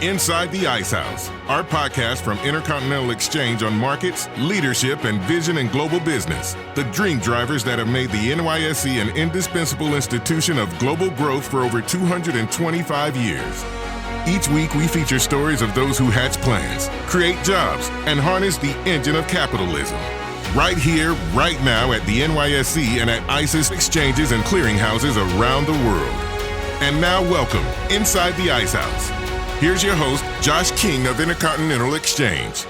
Inside the Ice House, our podcast from Intercontinental Exchange on markets, leadership, and vision in global business. The dream drivers that have made the NYSE an indispensable institution of global growth for over 225 years. Each week, we feature stories of those who hatch plans, create jobs, and harness the engine of capitalism. Right here, right now at the NYSE and at ICE's exchanges and clearinghouses around the world. And now, welcome Inside the Ice House. Here's your host, Josh King of Intercontinental Exchange.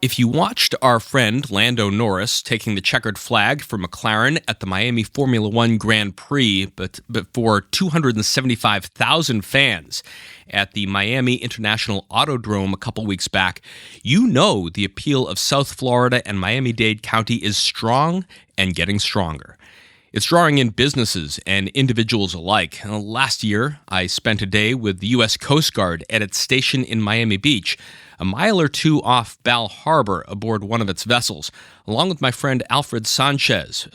If you watched our friend Lando Norris taking the checkered flag for McLaren at the Miami Formula One Grand Prix, but for 275,000 fans at the Miami International Autodrome a couple weeks back, you know the appeal of South Florida and Miami-Dade County is strong and getting stronger. It's drawing in businesses and individuals alike. Last year, I spent a day with the U.S. Coast Guard at its station in Miami Beach, a mile or two off Bal Harbor aboard one of its vessels, along with my friend Alfred Sanchez,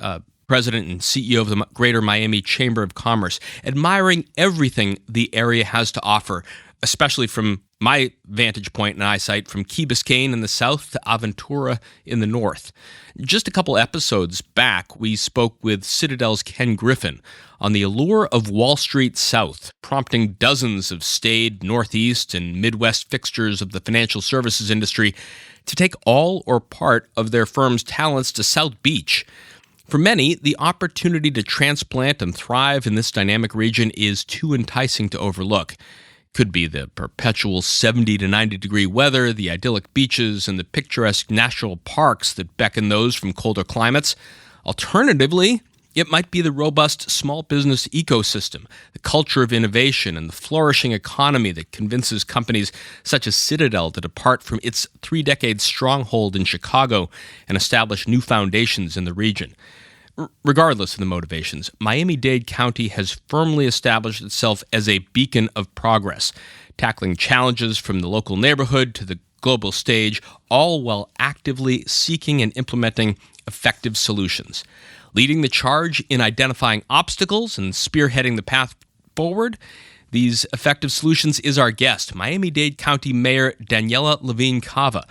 President and CEO of the Greater Miami Chamber of Commerce, admiring everything the area has to offer, especially from my vantage point and eyesight from Key Biscayne in the south to Aventura in the north. Just a couple episodes back, we spoke with Citadel's Ken Griffin on the allure of Wall Street South, prompting dozens of staid Northeast and Midwest fixtures of the financial services industry to take all or part of their firm's talents to South Beach. For many, the opportunity to transplant and thrive in this dynamic region is too enticing to overlook. Could be the perpetual 70 to 90 degree weather, the idyllic beaches, and the picturesque national parks that beckon those from colder climates. Alternatively, it might be the robust small business ecosystem, the culture of innovation, and the flourishing economy that convinces companies such as Citadel to depart from its 3-decade stronghold in Chicago and establish new foundations in the region. Regardless of the motivations, Miami-Dade County has firmly established itself as a beacon of progress, tackling challenges from the local neighborhood to the global stage, all while actively seeking and implementing effective solutions. Leading the charge in identifying obstacles and spearheading the path forward, these effective solutions is our guest, Miami-Dade County Mayor Daniella Levine Cava.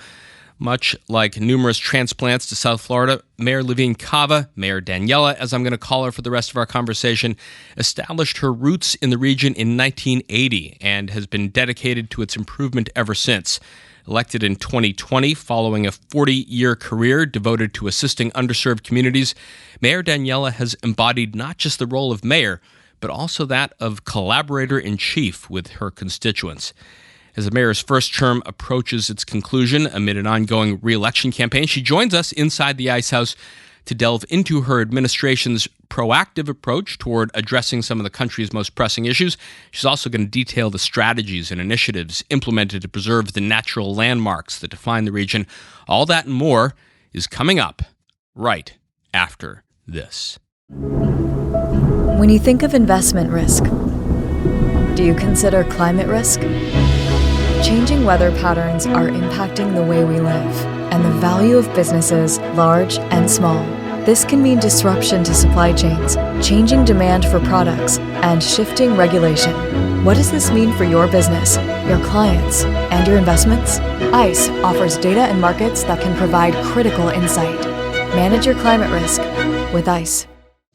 Much like numerous transplants to South Florida, Mayor Levine Cava, Mayor Daniella, as I'm going to call her for the rest of our conversation, established her roots in the region in 1980 and has been dedicated to its improvement ever since. Elected in 2020 following a 40-year career devoted to assisting underserved communities, Mayor Daniella has embodied not just the role of mayor, but also that of collaborator-in-chief with her constituents. As the mayor's first term approaches its conclusion amid an ongoing re-election campaign, she joins us inside the Ice House to delve into her administration's proactive approach toward addressing some of the country's most pressing issues. She's also going to detail the strategies and initiatives implemented to preserve the natural landmarks that define the region. All that and more is coming up right after this. When you think of investment risk, do you consider climate risk? Changing weather patterns are impacting the way we live and the value of businesses, large and small. This can mean disruption to supply chains, changing demand for products, and shifting regulation. What does this mean for your business, your clients, and your investments? ICE offers data and markets that can provide critical insight. Manage your climate risk with ICE.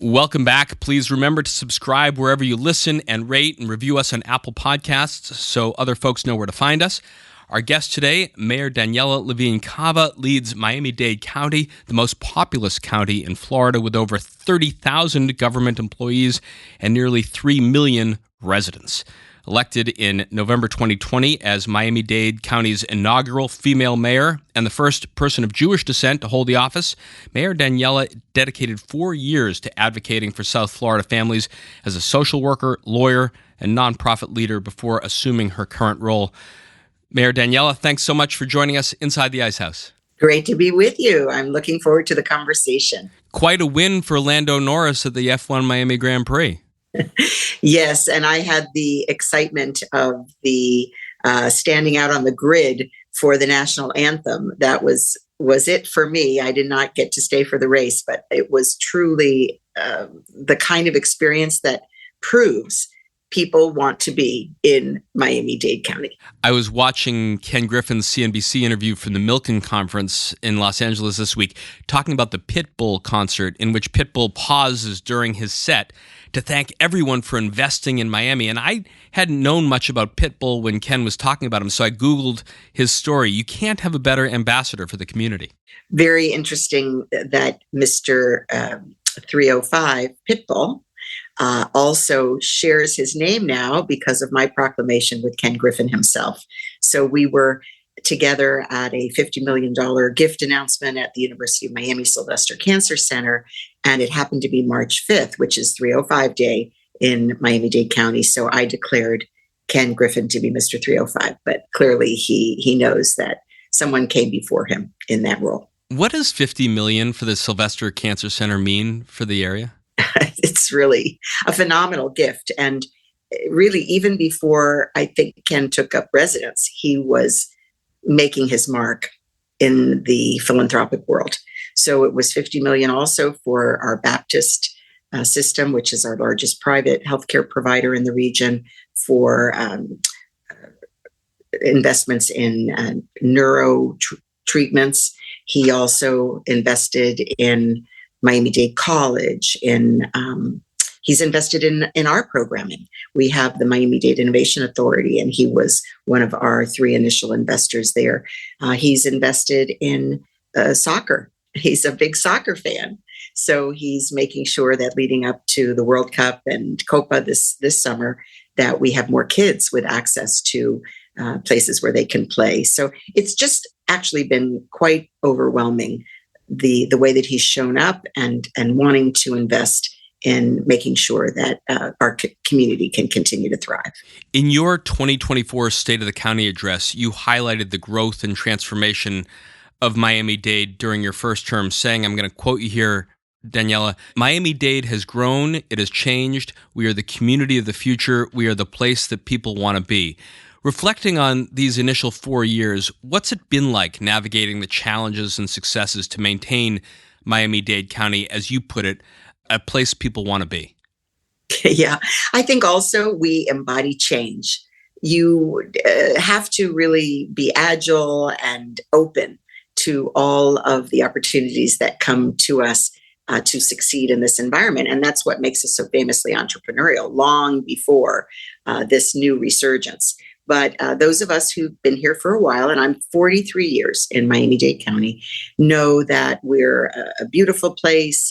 Welcome back. Please remember to subscribe wherever you listen and rate and review us on Apple Podcasts so other folks know where to find us. Our guest today, Mayor Daniella Levine Cava, leads Miami-Dade County, the most populous county in Florida with over 30,000 government employees and nearly 3 million residents. Elected in November 2020 as Miami-Dade County's inaugural female mayor and the first person of Jewish descent to hold the office, Mayor Daniella dedicated 4 years to advocating for South Florida families as a social worker, lawyer, and nonprofit leader before assuming her current role. Mayor Daniella, thanks so much for joining us inside the Ice House. Great to be with you. I'm looking forward to the conversation. Quite a win for Lando Norris at the F1 Miami Grand Prix. Yes, and I had the excitement of the standing out on the grid for the national anthem. That was it for me. I did not get to stay for the race, but it was truly the kind of experience that proves people want to be in Miami-Dade County. I was watching Ken Griffin's CNBC interview from the Milken Conference in Los Angeles this week, talking about the Pitbull concert, in which Pitbull pauses during his set to thank everyone for investing in Miami. And I hadn't known much about Pitbull when Ken was talking about him, so I Googled his story. You can't have a better ambassador for the community. Very interesting that Mr. 305, Pitbull, also shares his name now because of my proclamation with Ken Griffin himself. So we were together at a $50 million gift announcement at the University of Miami Sylvester Cancer Center, and it happened to be March 5th, which is 305 Day in Miami-Dade County. So I declared Ken Griffin to be Mr. 305, but clearly he knows that someone came before him in that role. What does $50 million for the Sylvester Cancer Center mean for the area? It's really a phenomenal gift. And really, even before I think Ken took up residence, he was making his mark in the philanthropic world. So it was $50 million also for our Baptist system, which is our largest private healthcare provider in the region, for investments in neuro treatments. He also invested in Miami-Dade College. He's invested in our programming. We have the Miami-Dade Innovation Authority, and he was one of our 3 initial investors there. He's invested in soccer. He's a big soccer fan. So he's making sure that leading up to the World Cup and Copa this summer, that we have more kids with access to places where they can play. So it's just actually been quite overwhelming, the way that he's shown up and wanting to invest in making sure that our community can continue to thrive. In your 2024 State of the County address, you highlighted the growth and transformation of Miami-Dade during your first term, saying, I'm going to quote you here, Daniella, Miami-Dade has grown, it has changed, we are the community of the future, we are the place that people want to be. Reflecting on these initial 4 years, what's it been like navigating the challenges and successes to maintain Miami-Dade County, as you put it, a place people want to be? Yeah, I think also we embody change. You have to really be agile and open to all of the opportunities that come to us to succeed in this environment. And that's what makes us so famously entrepreneurial, long before this new resurgence. But those of us who've been here for a while, and I'm 43 years in Miami-Dade County, know that we're a beautiful place,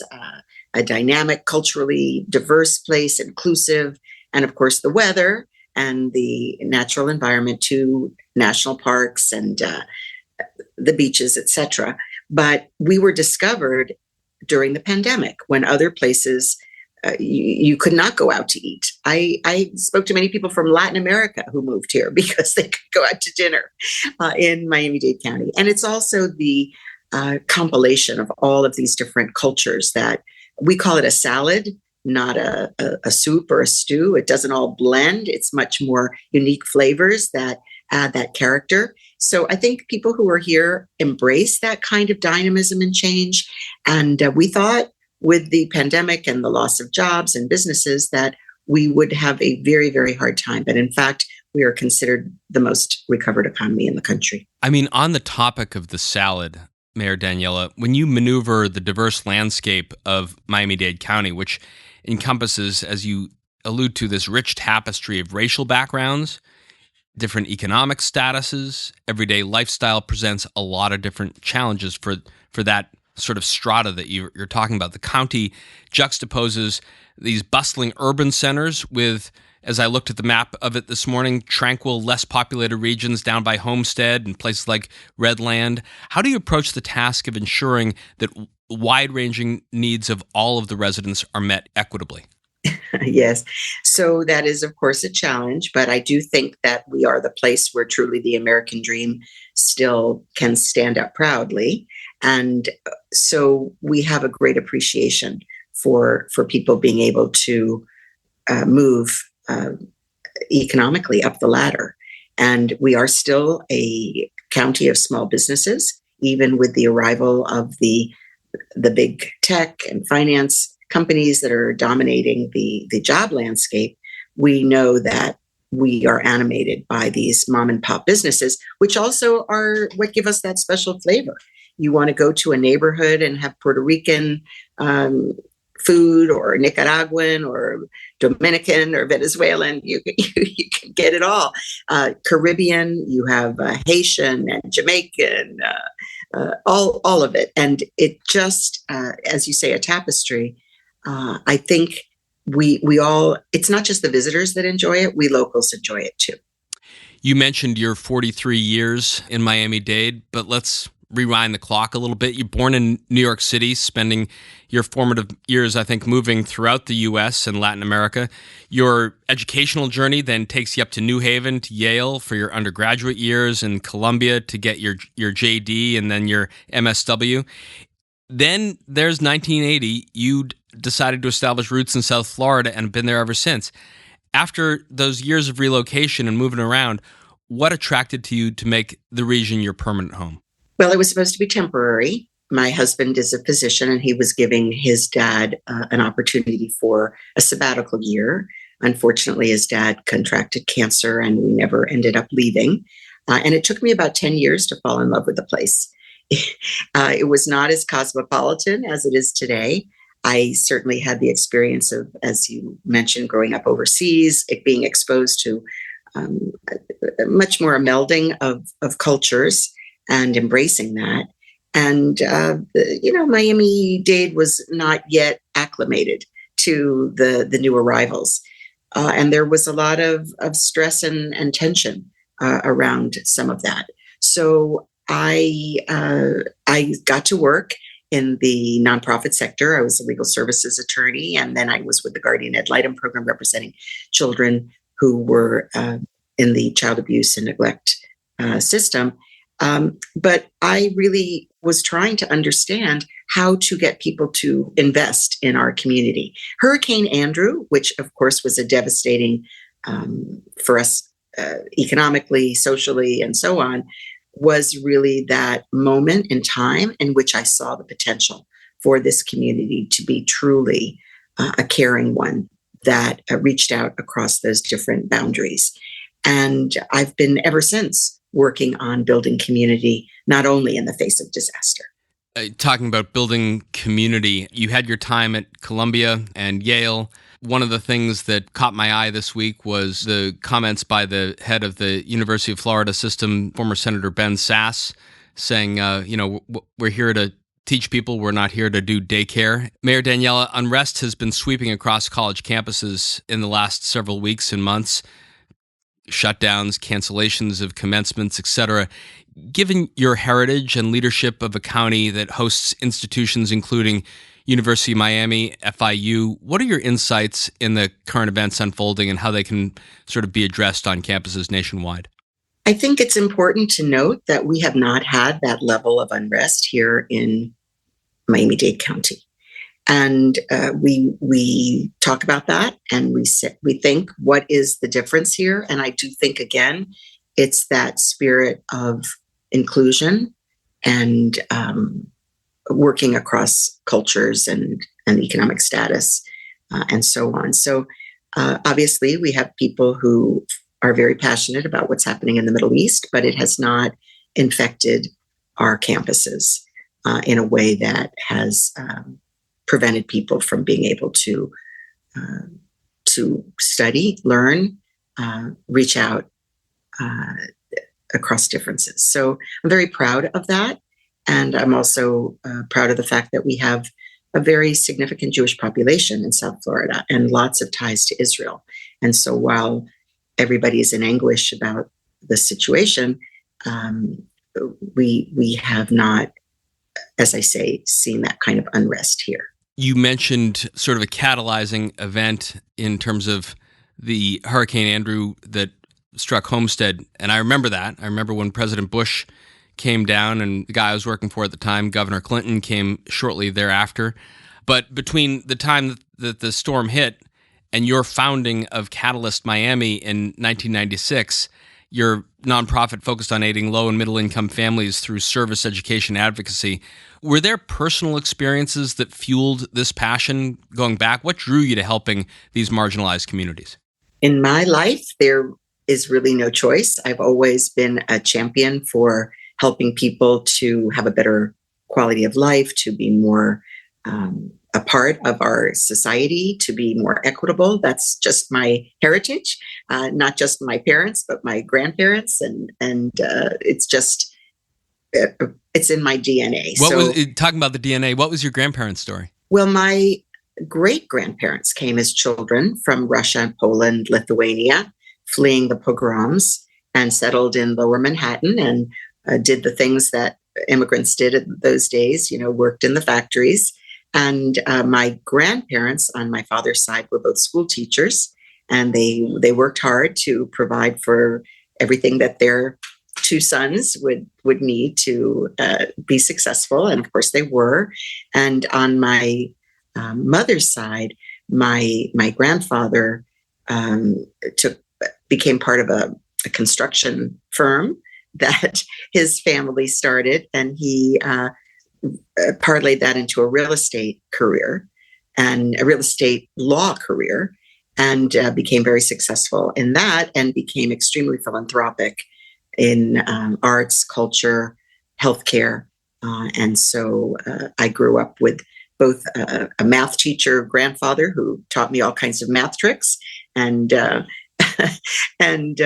a dynamic, culturally diverse place, inclusive, and of course the weather and the natural environment, to national parks and the beaches, etc. But we were discovered during the pandemic, when other places you could not go out to eat. I spoke to many people from Latin America who moved here because they could go out to dinner in Miami-Dade County. And it's also the compilation of all of these different cultures that we call it a salad, not a soup or a stew. It doesn't all blend. It's much more unique flavors that add that character. So I think people who are here embrace that kind of dynamism and change. And we thought with the pandemic and the loss of jobs and businesses that we would have a very, very hard time. But in fact, we are considered the most recovered economy in the country. I mean, on the topic of the salad, Mayor Daniella, when you maneuver the diverse landscape of Miami-Dade County, which encompasses, as you allude to, this rich tapestry of racial backgrounds, different economic statuses, everyday lifestyle presents a lot of different challenges for that sort of strata that you're talking about. The county juxtaposes these bustling urban centers with, as I looked at the map of it this morning, tranquil, less populated regions down by Homestead and places like Redland. How do you approach the task of ensuring that wide-ranging needs of all of the residents are met equitably? Yes. So that is, of course, a challenge, but I do think that we are the place where truly the American dream still can stand up proudly. And so we have a great appreciation for people being able to move economically up the ladder. And we are still a county of small businesses, even with the arrival of the big tech and finance companies that are dominating the job landscape, we know that we are animated by these mom and pop businesses, which also are what give us that special flavor. You want to go to a neighborhood and have Puerto Rican food, or Nicaraguan or Dominican or Venezuelan, you can get it all. Caribbean, you have Haitian and Jamaican, all of it. And it just, as you say, a tapestry. I think we all, it's not just the visitors that enjoy it, we locals enjoy it too. You mentioned your 43 years in Miami-Dade, but let's rewind the clock a little bit. You're born in New York City, spending your formative years, I think, moving throughout the U.S. and Latin America. Your educational journey then takes you up to New Haven, to Yale for your undergraduate years, and Columbia to get your JD and then your MSW. Then there's 1980. You decided to establish roots in South Florida and have been there ever since. After those years of relocation and moving around, what attracted to you to make the region your permanent home? Well, it was supposed to be temporary. My husband is a physician, and he was giving his dad an opportunity for a sabbatical year. Unfortunately, his dad contracted cancer, and we never ended up leaving. And it took me about 10 years to fall in love with the place. It was not as cosmopolitan as it is today. I certainly had the experience of, as you mentioned, growing up overseas, it being exposed to much more a melding of cultures and embracing that. And, Miami-Dade was not yet acclimated to the new arrivals. And there was a lot of stress and tension around some of that. So I got to work in the nonprofit sector. I was a legal services attorney, and then I was with the Guardian Ad Litem program representing children who were in the child abuse and neglect system. But I really was trying to understand how to get people to invest in our community. Hurricane Andrew, which of course was a devastating for us economically, socially, and so on, was really that moment in time in which I saw the potential for this community to be truly a caring one that reached out across those different boundaries. And I've been ever since working on building community, not only in the face of disaster. Talking about building community, you had your time at Columbia and Yale. One of the things that caught my eye this week was the comments by the head of the University of Florida system, former Senator Ben Sasse, saying, we're here to teach people, we're not here to do daycare. Mayor Daniella, unrest has been sweeping across college campuses in the last several weeks and months. Shutdowns, cancellations of commencements, etc. Given your heritage and leadership of a county that hosts institutions including University of Miami, FIU, what are your insights in the current events unfolding and how they can sort of be addressed on campuses nationwide? I think it's important to note that we have not had that level of unrest here in Miami-Dade County. And we talk about that, and we think, what is the difference here? And I do think, again, it's that spirit of inclusion and working across cultures and economic status and so on. So obviously, we have people who are very passionate about what's happening in the Middle East, but it has not infected our campuses in a way that has prevented people from being able to study, learn, reach out across differences. So I'm very proud of that. And I'm also proud of the fact that we have a very significant Jewish population in South Florida and lots of ties to Israel. And so while everybody is in anguish about the situation, we have not, as I say, seen that kind of unrest here. You mentioned sort of a catalyzing event in terms of the Hurricane Andrew that struck Homestead. And I remember that. I remember when President Bush came down, and the guy I was working for at the time, Governor Clinton, came shortly thereafter. But between the time that the storm hit and your founding of Catalyst Miami in 1996, your nonprofit focused on aiding low and middle income families through service, education, advocacy. Were there personal experiences that fueled this passion going back? What drew you to helping these marginalized communities? In my life, there is really no choice. I've always been a champion for helping people to have a better quality of life, to be more a part of our society, to be more equitable. That's just my heritage, not just my parents, but my grandparents, and it's just it's in my DNA. Talking about the DNA, what was your grandparents' story? Well, my great-grandparents came as children from Russia, Poland, Lithuania, fleeing the pogroms, and settled in Lower Manhattan and did the things that immigrants did in those days, worked in the factories. And my grandparents on my father's side were both school teachers, and they worked hard to provide for everything that their two sons would need to be successful. And of course they were. And on my mother's side, my grandfather became part of a construction firm that his family started, and he parlayed that into a real estate career and a real estate law career, and became very successful in that, and became extremely philanthropic in arts, culture, healthcare. And so I grew up with both a math teacher grandfather who taught me all kinds of math tricks, and and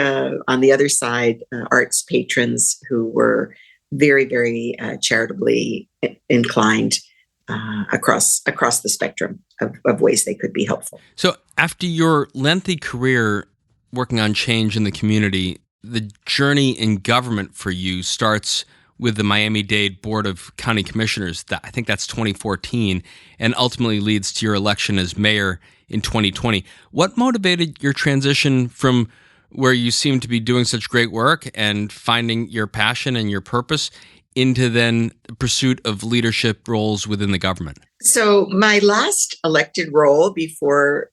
on the other side, arts patrons who were very, very charitably inclined across the spectrum of ways they could be helpful. So after your lengthy career working on change in the community, the journey in government for you starts with the Miami-Dade Board of County Commissioners. I think that's 2014, and ultimately leads to your election as mayor in 2020. What motivated your transition from where you seem to be doing such great work and finding your passion and your purpose into then the pursuit of leadership roles within the government? So my last elected role before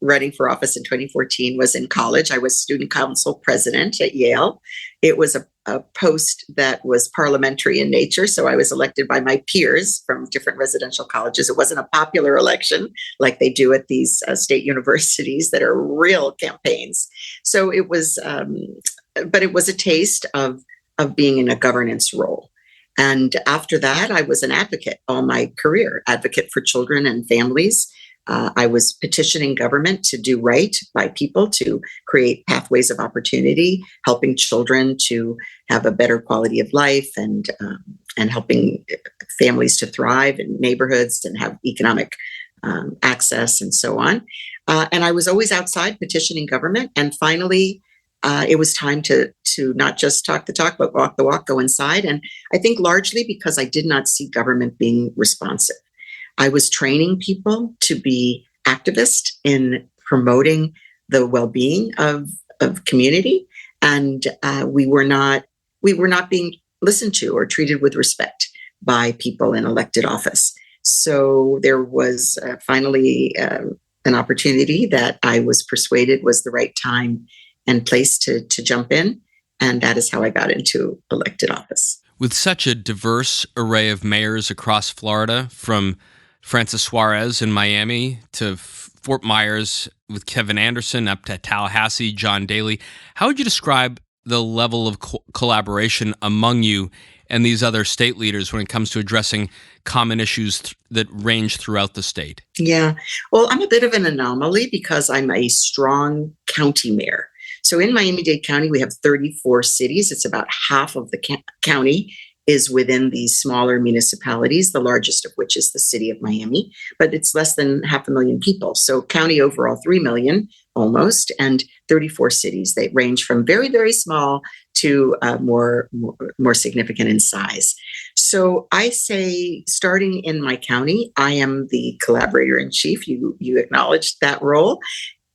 running for office in 2014 was in college. I was student council president at Yale. It was a post that was parliamentary in nature, so I was elected by my peers from different residential colleges. It wasn't a popular election like they do at these state universities that are real campaigns. So it was, but it was a taste of being in a governance role. And after that, I was an advocate all my career, advocate for children and families. I was petitioning government to do right by people, to create pathways of opportunity, helping children to have a better quality of life, and helping families to thrive in neighborhoods and have economic access and so on. And I was always outside petitioning government. And finally, it was time to not just talk the talk, but walk the walk, go inside. And I think largely because I did not see government being responsive. I was training people to be activists in promoting the well-being of community, and we were not being listened to or treated with respect by people in elected office. So there was finally an opportunity that I was persuaded was the right time and place to jump in. And that is how I got into elected office. With such a diverse array of mayors across Florida, from Francis Suarez in Miami to Fort Myers with Kevin Anderson up to Tallahassee, John Daley, how would you describe the level of collaboration among you and these other state leaders when it comes to addressing common issues that range throughout the state? Yeah, well, I'm a bit of an anomaly because I'm a strong county mayor. So in Miami-Dade County, we have 34 cities. It's about half of the county is within these smaller municipalities, the largest of which is the city of Miami, but it's less than 500,000 people. So county overall, 3 million almost, and 34 cities. They range from very, very small to more significant in size. So I say, starting in my county, I am the collaborator in chief. You acknowledged that role,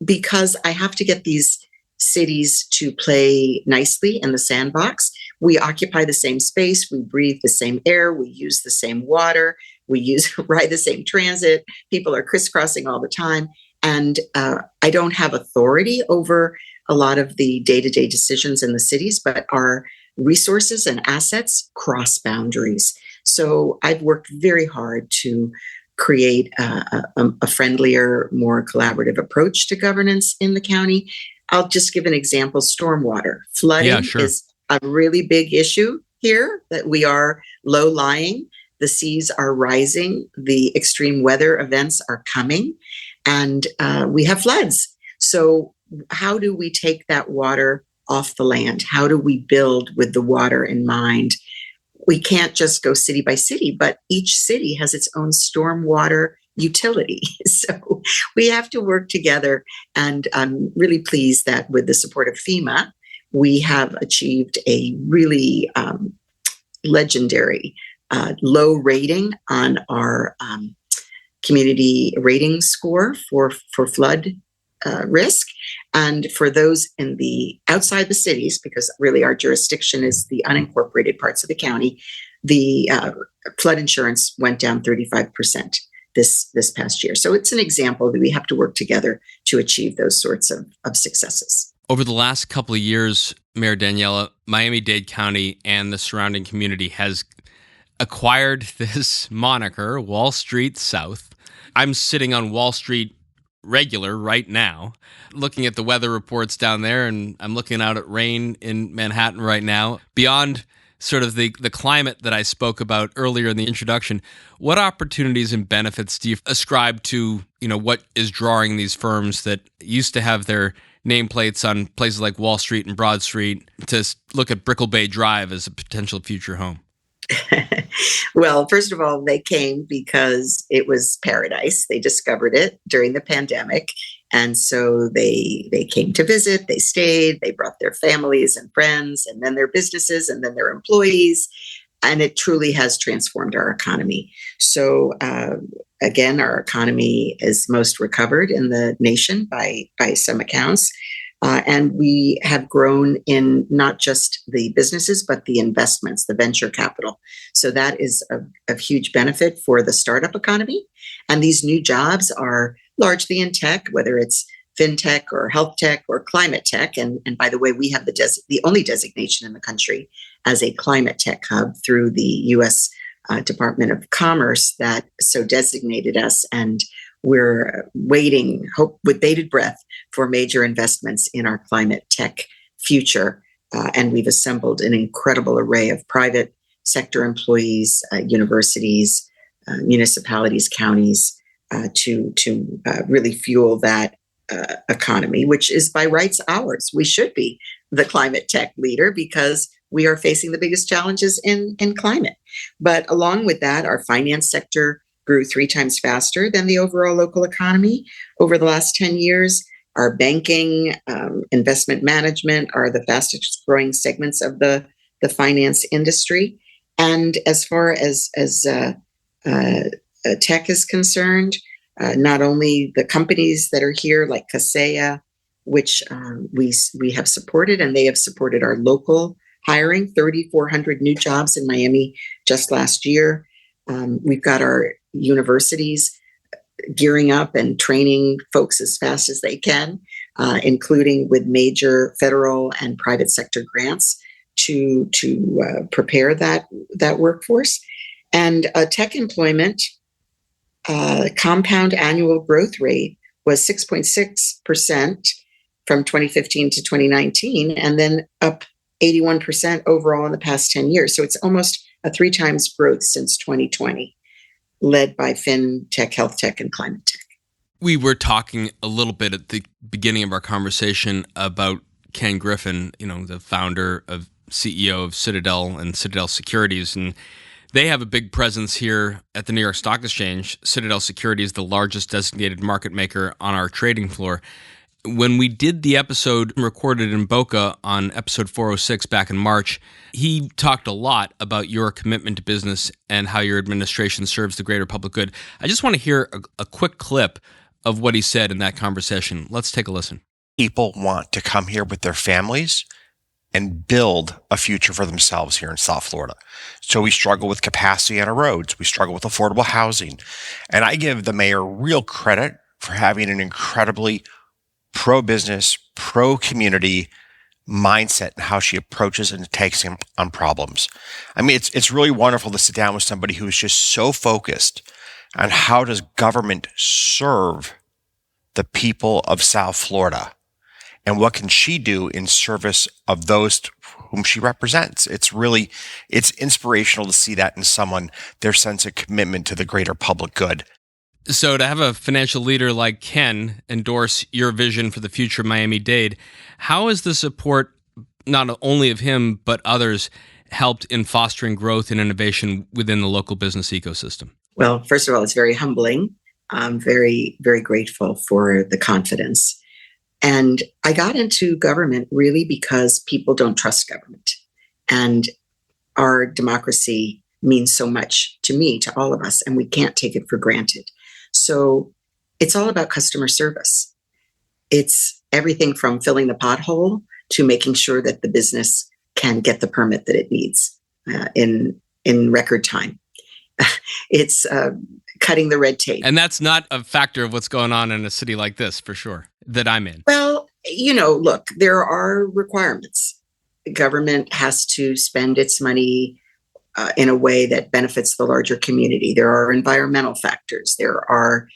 because I have to get these cities to play nicely in the sandbox. We occupy the same space, we breathe the same air, we use the same water, we ride the same transit, people are crisscrossing all the time. And I don't have authority over a lot of the day-to-day decisions in the cities, but our resources and assets cross boundaries. So I've worked very hard to create a friendlier, more collaborative approach to governance in the county. I'll just give an example. Stormwater. Flooding is a really big issue here, that we are low-lying. The seas are rising. The extreme weather events are coming. And we have floods. So how do we take that water off the land? How do we build with the water in mind? We can't just go city by city, but each city has its own stormwater utility. So we have to work together. And I'm really pleased that with the support of FEMA, we have achieved a really legendary low rating on our community rating score for flood risk. And for those in the outside the cities, because really our jurisdiction is the unincorporated parts of the county, the flood insurance went down 35% this past year. So it's an example that we have to work together to achieve those sorts of successes. Over the last couple of years, Mayor Daniella, Miami-Dade County and the surrounding community has acquired this moniker, Wall Street South. I'm sitting on Wall Street regular right now, looking at the weather reports down there, and I'm looking out at rain in Manhattan right now. Beyond sort of the climate that I spoke about earlier in the introduction, what opportunities and benefits do you ascribe to, what is drawing these firms that used to have their nameplates on places like Wall Street and Broad Street to look at Brickell Bay Drive as a potential future home? Well, first of all, they came because it was paradise. They discovered it during the pandemic. And so they came to visit, they stayed, they brought their families and friends, and then their businesses, and then their employees. And it truly has transformed our economy. So again, our economy is most recovered in the nation by some accounts. And we have grown in not just the businesses, but the investments, the venture capital. So that is of huge benefit for the startup economy. And these new jobs are largely in tech, whether it's fintech or health tech or climate tech. And by the way, we have the only designation in the country as a climate tech hub through the U.S. Department of Commerce that so designated us. And we're waiting, hope with bated breath, for major investments in our climate tech future. And we've assembled an incredible array of private sector employees, universities, municipalities, counties, to really fuel that economy, which is by rights ours. We should be the climate tech leader because we are facing the biggest challenges in climate. But along with that, our finance sector grew 3 times faster than the overall local economy over the last 10 years. Our banking, investment management are the fastest growing segments of the finance industry. And as far as tech is concerned, not only the companies that are here like Kaseya, which we have supported, and they have supported our local hiring, 3,400 new jobs in Miami just last year. We've got our universities gearing up and training folks as fast as they can, including with major federal and private sector grants to prepare that workforce. And tech employment compound annual growth rate was 6.6% from 2015 to 2019, and then up 81% overall in the past 10 years. So it's almost a 3 times growth since 2020, led by fintech, health tech, and climate tech. We were talking a little bit at the beginning of our conversation about Ken Griffin, the founder of CEO of Citadel and Citadel Securities, and they have a big presence here at the New York Stock Exchange. Citadel Securities is the largest designated market maker on our trading floor. When we did the episode recorded in Boca on episode 406 back in March, he talked a lot about your commitment to business and how your administration serves the greater public good. I just want to hear a quick clip of what he said in that conversation. Let's take a listen. People want to come here with their families and build a future for themselves here in South Florida. So we struggle with capacity on our roads. We struggle with affordable housing. And I give the mayor real credit for having an incredibly pro-business, pro-community mindset and how she approaches and takes on problems. I mean, it's really wonderful to sit down with somebody who is just so focused on how does government serve the people of South Florida and what can she do in service of those whom she represents. It's inspirational to see that in someone, their sense of commitment to the greater public good. So to have a financial leader like Ken endorse your vision for the future of Miami-Dade, how has the support not only of him but others helped in fostering growth and innovation within the local business ecosystem? Well, first of all, it's very humbling. I'm very, very grateful for the confidence. And I got into government really because people don't trust government. And our democracy means so much to me, to all of us, and we can't take it for granted. So it's all about customer service. It's everything from filling the pothole to making sure that the business can get the permit that it needs in record time. It's cutting the red tape. And that's not a factor of what's going on in a city like this, for sure, that I'm in. Well, look, there are requirements. The government has to spend its money in a way that benefits the larger community. There are environmental factors. There are,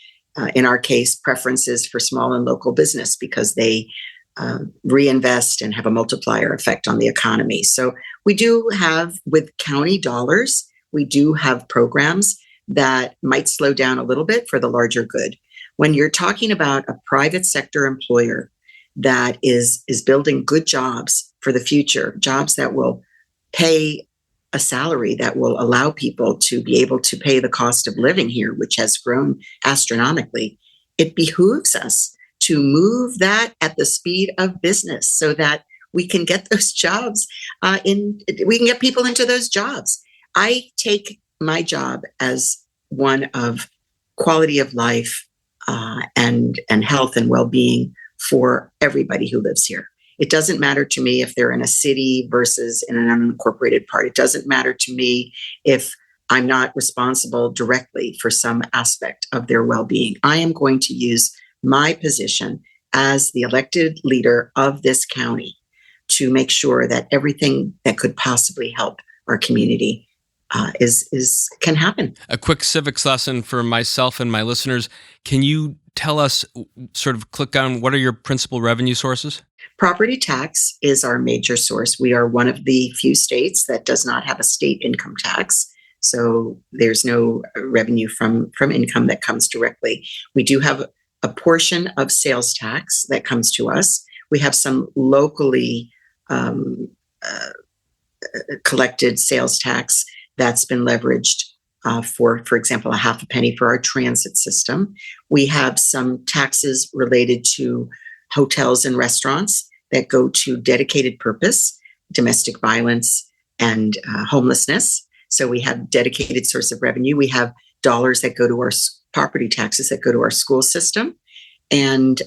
in our case, preferences for small and local business because they reinvest and have a multiplier effect on the economy. So we do have, with county dollars, we do have programs that might slow down a little bit for the larger good. When you're talking about a private sector employer that is building good jobs for the future, jobs that will pay a salary that will allow people to be able to pay the cost of living here, which has grown astronomically, it behooves us to move that at the speed of business so that we can get those jobs we can get people into those jobs. I take my job as one of quality of life and health and well-being for everybody who lives here. It doesn't matter to me if they're in a city versus in an unincorporated part. It doesn't matter to me if I'm not responsible directly for some aspect of their well-being. I am going to use my position as the elected leader of this county to make sure that everything that could possibly help our community can happen. A quick civics lesson for myself and my listeners. Can you tell us, sort of click on, what are your principal revenue sources? Property tax is our major source. We are one of the few states that does not have a state income tax. So there's no revenue from income that comes directly. We do have a portion of sales tax that comes to us. We have some locally collected sales tax that's been leveraged for example, a half a penny for our transit system. We have some taxes related to hotels and restaurants that go to dedicated purpose, domestic violence and homelessness. So we have dedicated source of revenue. We have dollars that go to our property taxes that go to our school system and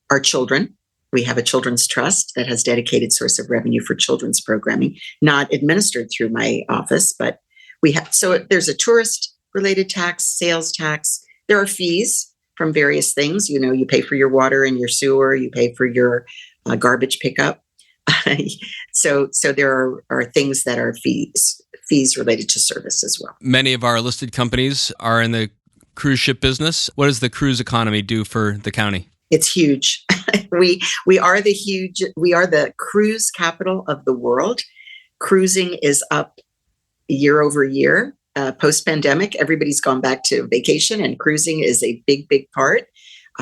our children. We have a children's trust that has dedicated source of revenue for children's programming, not administered through my office, but we have. So there's a tourist related tax, sales tax. There are fees from various things. You pay for your water and your sewer, you pay for your garbage pickup. So there are things that are fees related to service as well. Many of our listed companies are in the cruise ship business. What does the cruise economy do for the county? It's huge. We are the cruise capital of the world. Cruising is up year over year. Post-pandemic, everybody's gone back to vacation and cruising is a big, big part.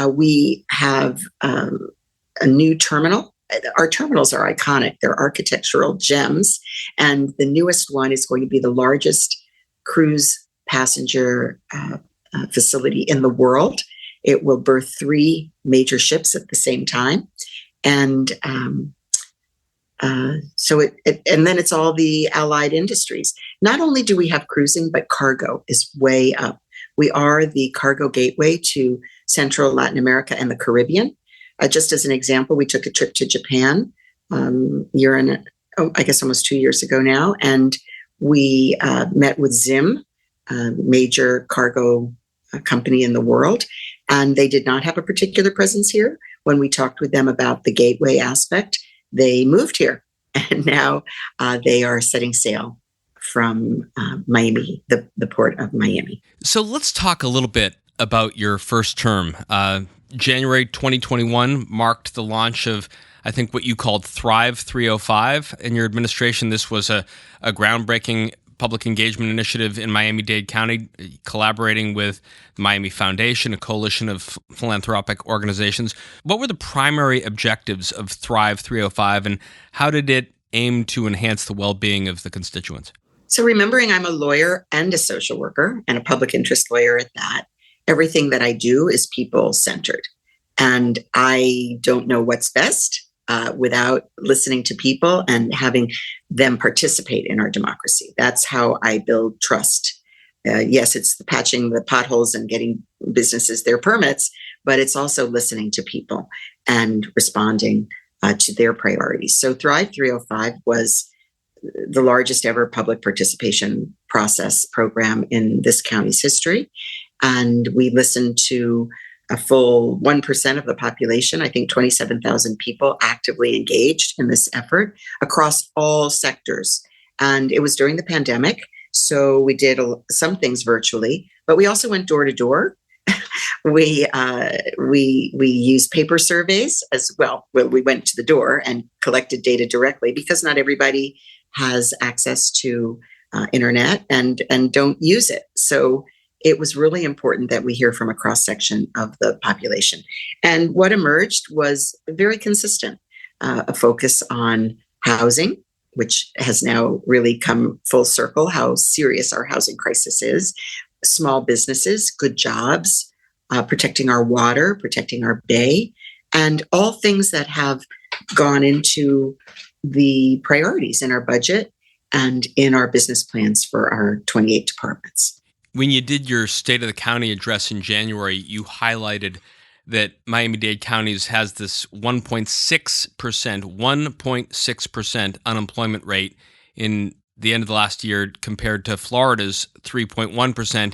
We have a new terminal. Our terminals are iconic. They're architectural gems. And the newest one is going to be the largest cruise passenger facility in the world. It will berth 3 major ships at the same time. And and then it's all the allied industries. Not only do we have cruising, but cargo is way up. We are the cargo gateway to Central Latin America and the Caribbean. Just as an example, we took a trip to Japan almost 2 years ago now. And we met with Zim, major cargo company in the world. And they did not have a particular presence here. When we talked with them about the gateway aspect, they moved here. And now they are setting sail from Miami, the port of Miami. So let's talk a little bit about your first term. January 2021 marked the launch of, I think, what you called Thrive 305. In your administration, this was a groundbreaking public engagement initiative in Miami-Dade County, collaborating with the Miami Foundation, a coalition of philanthropic organizations. What were the primary objectives of Thrive 305, and how did it aim to enhance the well-being of the constituents? So remembering I'm a lawyer and a social worker, and a public interest lawyer at that, everything that I do is people-centered. And I don't know what's best without listening to people and having them participate in our democracy. That's how I build trust. Yes, it's the patching the potholes and getting businesses their permits, but it's also listening to people and responding to their priorities. So Thrive 305 was the largest ever public participation process program in this county's history. And we listened to a full 1% of the population, I think 27,000 people actively engaged in this effort across all sectors. And it was during the pandemic, so we did some things virtually, but we also went door to door. We used paper surveys as well. We went to the door and collected data directly because not everybody has access to internet and don't use it. So it was really important that we hear from a cross-section of the population. And what emerged was very consistent, a focus on housing, which has now really come full circle, how serious our housing crisis is, small businesses, good jobs, protecting our water, protecting our bay, and all things that have gone into the priorities in our budget and in our business plans for our 28 departments. When you did your State of the County address in January, you highlighted that Miami-Dade County has this 1.6% unemployment rate in the end of the last year compared to Florida's 3.1%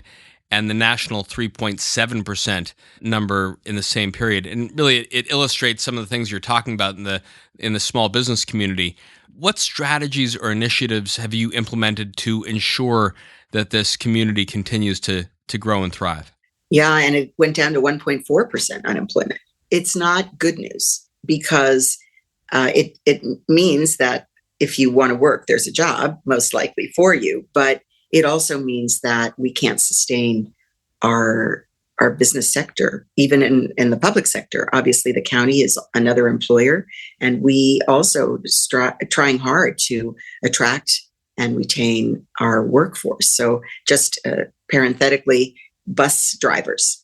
and the national 3.7% number in the same period. And really, it illustrates some of the things you're talking about in the small business community. What strategies or initiatives have you implemented to ensure that this community continues to grow and thrive? Yeah, and it went down to 1.4% unemployment. It's not good news because it means that if you want to work, there's a job most likely for you. But it also means that we can't sustain our business sector, even in the public sector. Obviously, the county is another employer, and we also trying hard to attract and retain our workforce. So just parenthetically, bus drivers.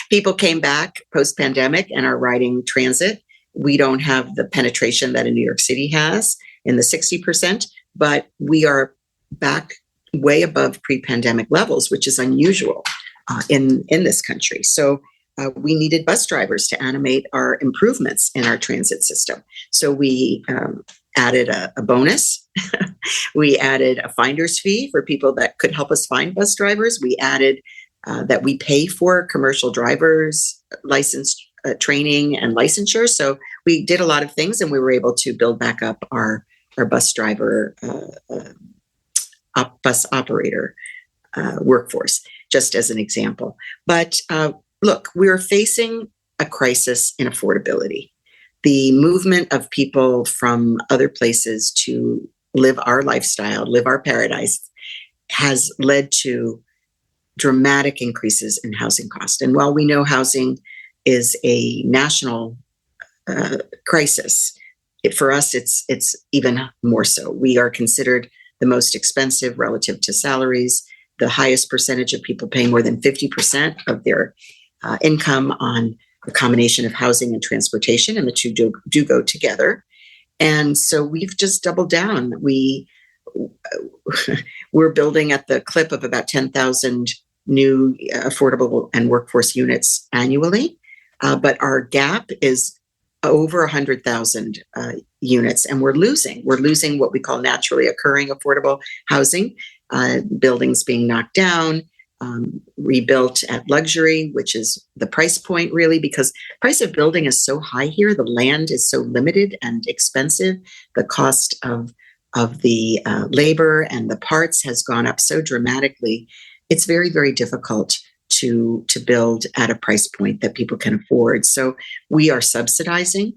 People came back post-pandemic and are riding transit. We don't have the penetration that a New York City has in the 60%, but we are back way above pre-pandemic levels, which is unusual in this country. So we needed bus drivers to animate our improvements in our transit system. So we added a bonus. We added a finder's fee for people that could help us find bus drivers. We added that we pay for commercial drivers license training and licensure. So we did a lot of things, and we were able to build back up our bus driver, bus operator workforce, just as an example. But look, we're facing a crisis in affordability. The movement of people from other places to live our lifestyle, live our paradise, has led to dramatic increases in housing cost. And while we know housing is a national crisis, for us, it's even more so. We are considered the most expensive relative to salaries, the highest percentage of people paying more than 50% of their income on a combination of housing and transportation, and the two do go together. And so we've just doubled down. We're building at the clip of about 10,000 new affordable and workforce units annually, but our gap is over 100,000 units, and we're losing what we call naturally occurring affordable housing, buildings being knocked down, rebuilt at luxury, which is the price point really, because price of building is so high here. The land is so limited and expensive. The cost of the labor and the parts has gone up so dramatically. It's very, very difficult to build at a price point that people can afford. So we are subsidizing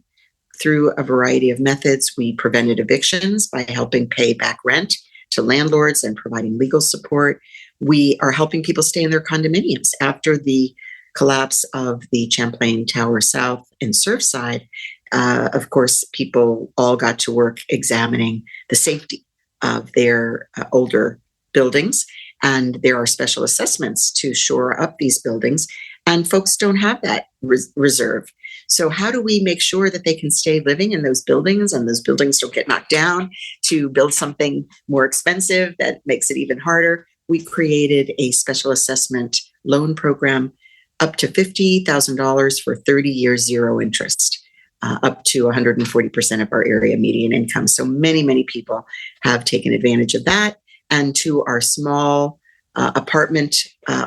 through a variety of methods. We prevented evictions by helping pay back rent to landlords and providing legal support. We are helping people stay in their condominiums after the collapse of the Champlain Tower South in Surfside. Of course, people all got to work examining the safety of their older buildings. And there are special assessments to shore up these buildings. And folks don't have that reserve. So how do we make sure that they can stay living in those buildings and those buildings don't get knocked down to build something more expensive that makes it even harder? We created a special assessment loan program up to $50,000 for 30 years, zero interest, up to 140% of our area median income. So many, many people have taken advantage of that. And to our small apartment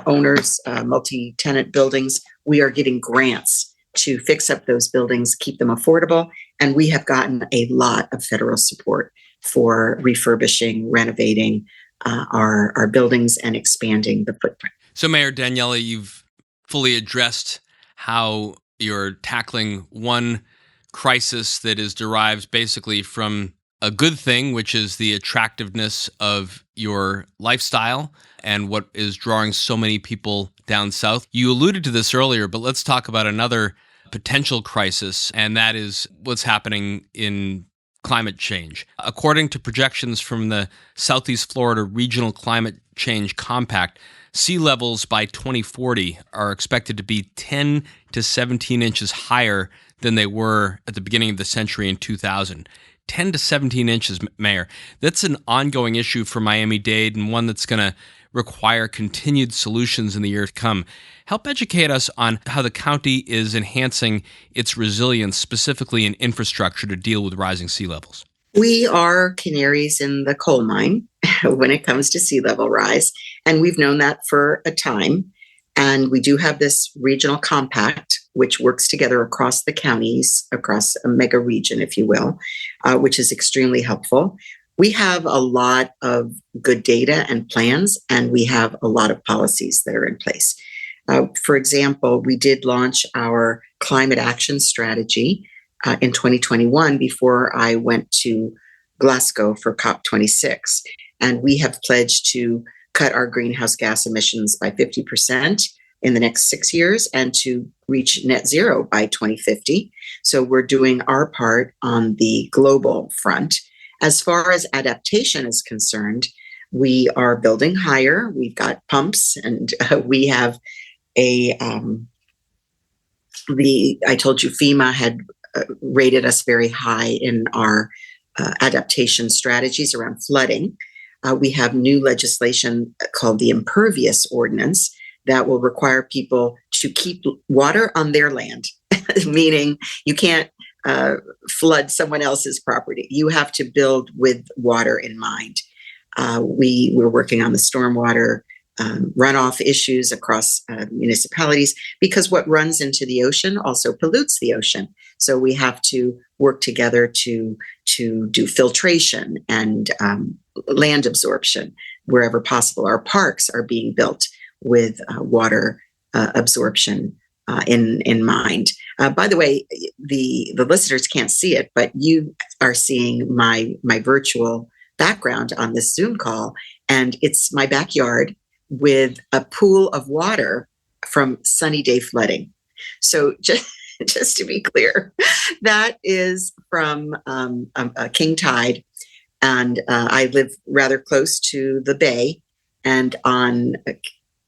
owners, multi-tenant buildings, we are giving grants to fix up those buildings, keep them affordable. And we have gotten a lot of federal support for refurbishing, renovating our buildings and expanding the footprint. So, Mayor Daniella, you've fully addressed how you're tackling one crisis that is derived basically from a good thing, which is the attractiveness of your lifestyle and what is drawing so many people down south. You alluded to this earlier, but let's talk about another potential crisis, and that is what's happening in climate change. According to projections from the Southeast Florida Regional Climate Change Compact, sea levels by 2040 are expected to be 10 to 17 inches higher than they were at the beginning of the century in 2000. 10 to 17 inches, Mayor. That's an ongoing issue for Miami-Dade and one that's going to require continued solutions in the year to come. Help educate us on how the county is enhancing its resilience, specifically in infrastructure, to deal with rising sea levels. We are canaries in the coal mine when it comes to sea level rise, and we've known that for a time. And we do have this regional compact, which works together across the counties, across a mega region, if you will, which is extremely helpful. We have a lot of good data and plans, and we have a lot of policies that are in place. For example, we did launch our climate action strategy in 2021 before I went to Glasgow for COP26. And we have pledged to cut our greenhouse gas emissions by 50% in the next 6 years and to reach net zero by 2050. So we're doing our part on the global front. As far as adaptation is concerned, we are building higher. We've got pumps, and we have I told you FEMA had rated us very high in our adaptation strategies around flooding. We have new legislation called the Impervious Ordinance that will require people to keep water on their land, meaning you can't flood someone else's property. You have to build with water in mind. We're working on the stormwater runoff issues across municipalities, because what runs into the ocean also pollutes the ocean. So we have to work together to do filtration and land absorption wherever possible. Our parks are being built with water absorption in mind. By the way, the listeners can't see it, but you are seeing my virtual background on this Zoom call, and it's my backyard with a pool of water from Sunny Day flooding. So just to be clear, that is from a king tide, and I live rather close to the bay, and on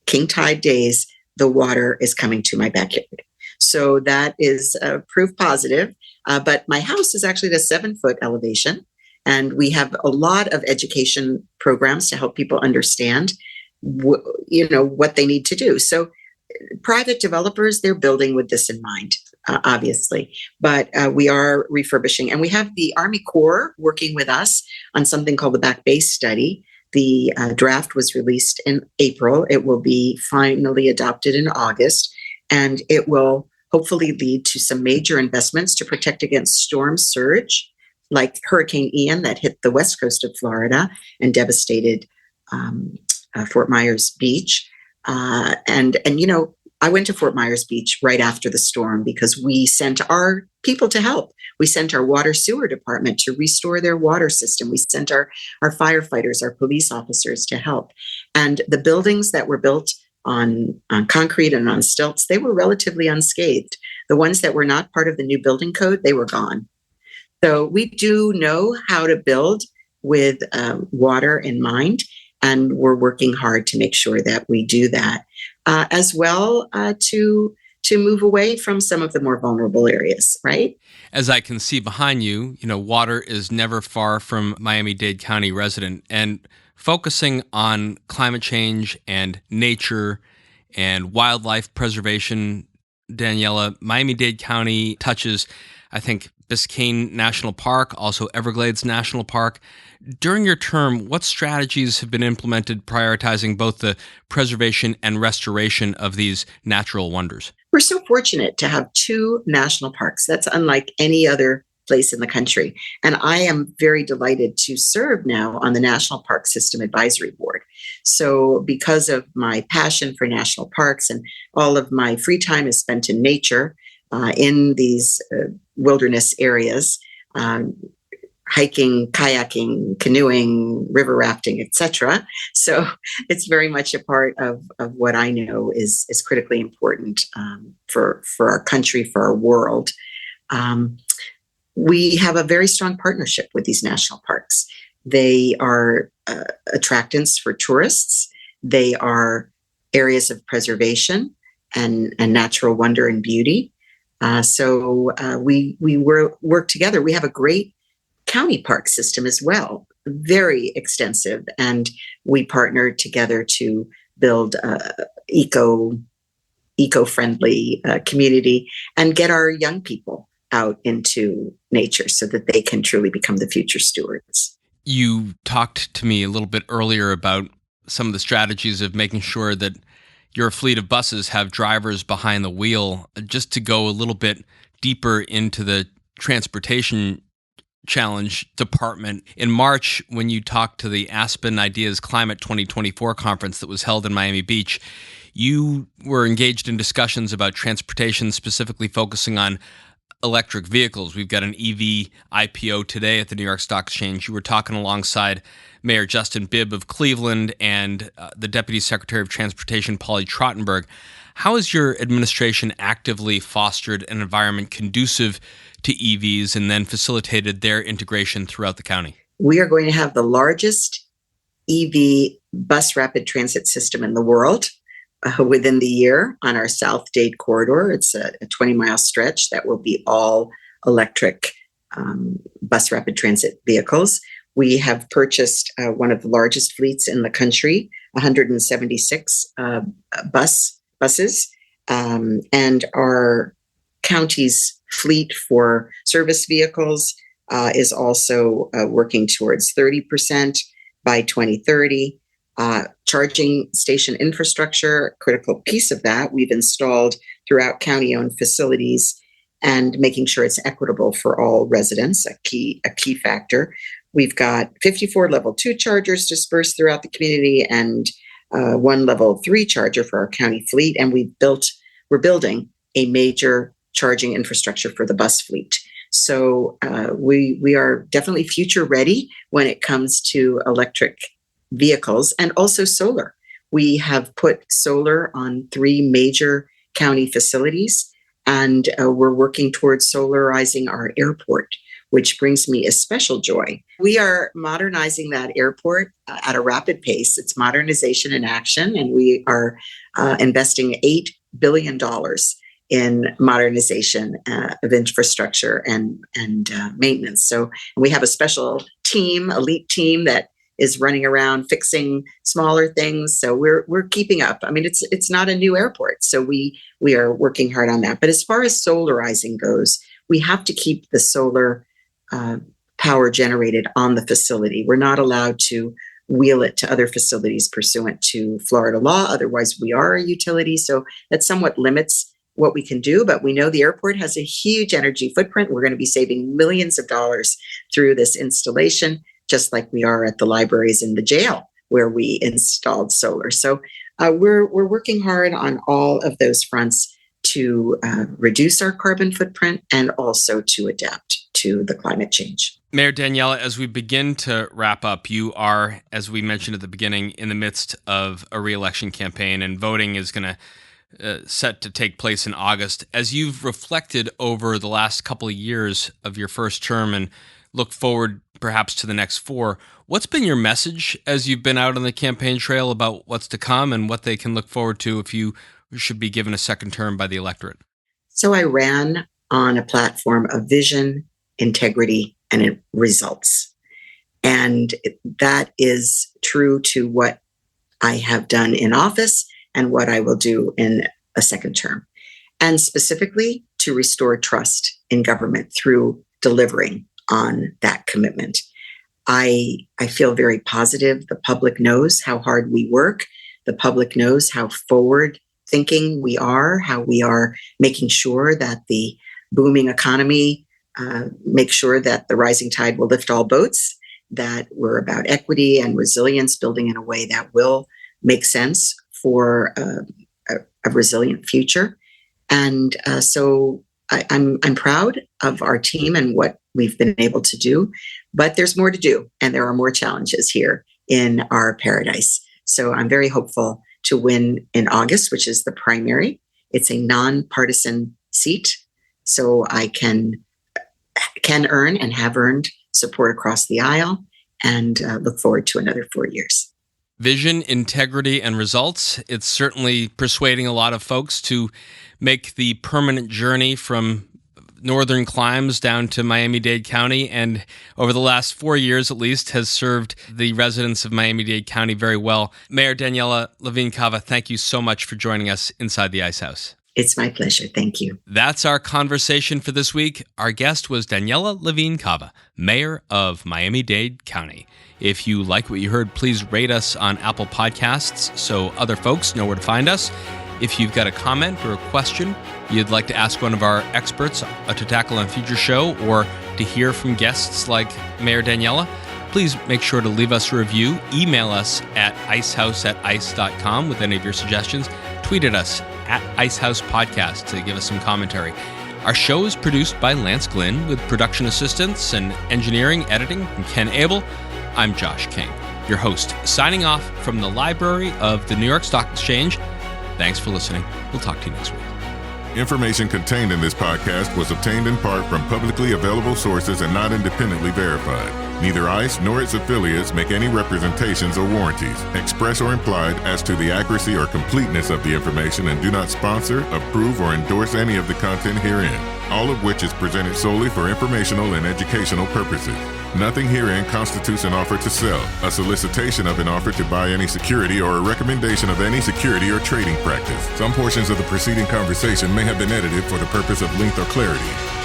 king tide days, the water is coming to my backyard. So that is proof positive. But my house is actually at a 7-foot elevation, and we have a lot of education programs to help people understand what they need to do. So private developers, they're building with this in mind, obviously, but we are refurbishing, and we have the Army Corps working with us on something called the Back Base Study The draft was released in April. It will be finally adopted in August, and it will hopefully lead to some major investments to protect against storm surge, like Hurricane Ian that hit the west coast of Florida and devastated Fort Myers Beach. And I went to Fort Myers Beach right after the storm because we sent our people to help. We sent our water sewer department to restore their water system. We sent our firefighters, our police officers to help. And the buildings that were built on concrete and on stilts, they were relatively unscathed. The ones that were not part of the new building code, they were gone. So we do know how to build with water in mind, and we're working hard to make sure that we do that, as well to move away from some of the more vulnerable areas, right? As I can see behind you, water is never far from Miami-Dade County resident, and focusing on climate change and nature and wildlife preservation, Daniella, Miami-Dade County touches, I think, Biscayne National Park, also Everglades National Park. During your term, what strategies have been implemented prioritizing both the preservation and restoration of these natural wonders? We're so fortunate to have 2 national parks. That's unlike any other place in the country. And I am very delighted to serve now on the National Park System Advisory Board. So because of my passion for national parks and all of my free time is spent in nature, in these wilderness areas, hiking, kayaking, canoeing, river rafting, etc. So it's very much a part of what I know is critically important for our country, for our world. We have a very strong partnership with these national parks. They are attractants for tourists. They are areas of preservation and natural wonder and beauty. So we work together. We have a great county park system as well, very extensive, and we partnered together to build eco-friendly community and get our young people out into nature so that they can truly become the future stewards. You talked to me a little bit earlier about some of the strategies of making sure that your fleet of buses have drivers behind the wheel. Just to go a little bit deeper into the transportation challenge department, in March, when you talked to the Aspen Ideas Climate 2024 conference that was held in Miami Beach, you were engaged in discussions about transportation, specifically focusing on electric vehicles. We've got an EV IPO today at the New York Stock Exchange. You were talking alongside Mayor Justin Bibb of Cleveland and the Deputy Secretary of Transportation, Polly Trottenberg. How has your administration actively fostered an environment conducive to EVs and then facilitated their integration throughout the county? We are going to have the largest EV bus rapid transit system in the world within the year on our South Dade corridor. It's a 20-mile stretch that will be all electric bus rapid transit vehicles. We have purchased one of the largest fleets in the country, 176 buses, and our county's fleet for service vehicles is also working towards 30% by 2030. Charging station infrastructure, critical piece of that, we've installed throughout county-owned facilities and making sure it's equitable for all residents, a key factor. We've got 54 level 2 chargers dispersed throughout the community and one level 3 charger for our county fleet. And we're building a major charging infrastructure for the bus fleet. So we are definitely future ready when it comes to electric vehicles and also solar. We have put solar on 3 major county facilities, and we're working towards solarizing our airport, which brings me a special joy. We are modernizing that airport at a rapid pace. It's modernization in action, and we are investing $8 billion in modernization of infrastructure and maintenance. So we have a special team, elite team that is running around fixing smaller things. So we're keeping up. I mean, it's not a new airport, so we are working hard on that. But as far as solarizing goes, we have to keep the solar power generated on the facility. We're not allowed to wheel it to other facilities pursuant to Florida law. Otherwise, we are a utility. So that somewhat limits what we can do. But we know the airport has a huge energy footprint. We're going to be saving millions of dollars through this installation, just like we are at the libraries and the jail where we installed solar. So we're working hard on all of those fronts to reduce our carbon footprint and also to adapt to the climate change. Mayor Daniella, as we begin to wrap up, you are, as we mentioned at the beginning, in the midst of a re-election campaign, and voting is going to set to take place in August. As you've reflected over the last couple of years of your first term and look forward perhaps to the next 4, what's been your message as you've been out on the campaign trail about what's to come and what they can look forward to if you should be given a second term by the electorate? So I ran on a platform of vision, integrity, and results. And that is true to what I have done in office and what I will do in a second term. And specifically to restore trust in government through delivering on that commitment. I feel very positive. The public knows how hard we work. The public knows how forward thinking we are, how we are making sure that the booming economy make sure that the rising tide will lift all boats, that we're about equity and resilience, building in a way that will make sense for a resilient future. And so I'm proud of our team and what we've been able to do, but there's more to do, and there are more challenges here in our paradise. So I'm very hopeful to win in August, which is the primary. It's a nonpartisan seat, so I can earn and have earned support across the aisle, and look forward to another 4 years. Vision, integrity, and results. It's certainly persuading a lot of folks to make the permanent journey from northern climes down to Miami-Dade County, and over the last 4 years at least has served the residents of Miami-Dade County very well. Mayor Daniella Levine Cava, thank you so much for joining us inside the Ice House. It's my pleasure. Thank you. That's our conversation for this week. Our guest was Daniella Levine Cava, Mayor of Miami-Dade County. If you like what you heard, please rate us on Apple Podcasts so other folks know where to find us. If you've got a comment or a question you'd like to ask one of our experts to tackle on a future show, or to hear from guests like Mayor Daniella, please make sure to leave us a review. Email us at icehouse@ice.com with any of your suggestions. Tweet at us at Icehouse Podcast to give us some commentary. Our show is produced by Lance Glynn with production assistance and engineering editing from Ken Abel. I'm Josh King, your host, signing off from the library of the New York Stock Exchange. Thanks for listening. We'll talk to you next week. Information contained in this podcast was obtained in part from publicly available sources and not independently verified. Neither ICE nor its affiliates make any representations or warranties, express or implied, as to the accuracy or completeness of the information, and do not sponsor, approve, or endorse any of the content herein, all of which is presented solely for informational and educational purposes. Nothing herein constitutes an offer to sell, a solicitation of an offer to buy any security, or a recommendation of any security or trading practice. Some portions of the preceding conversation may have been edited for the purpose of length or clarity.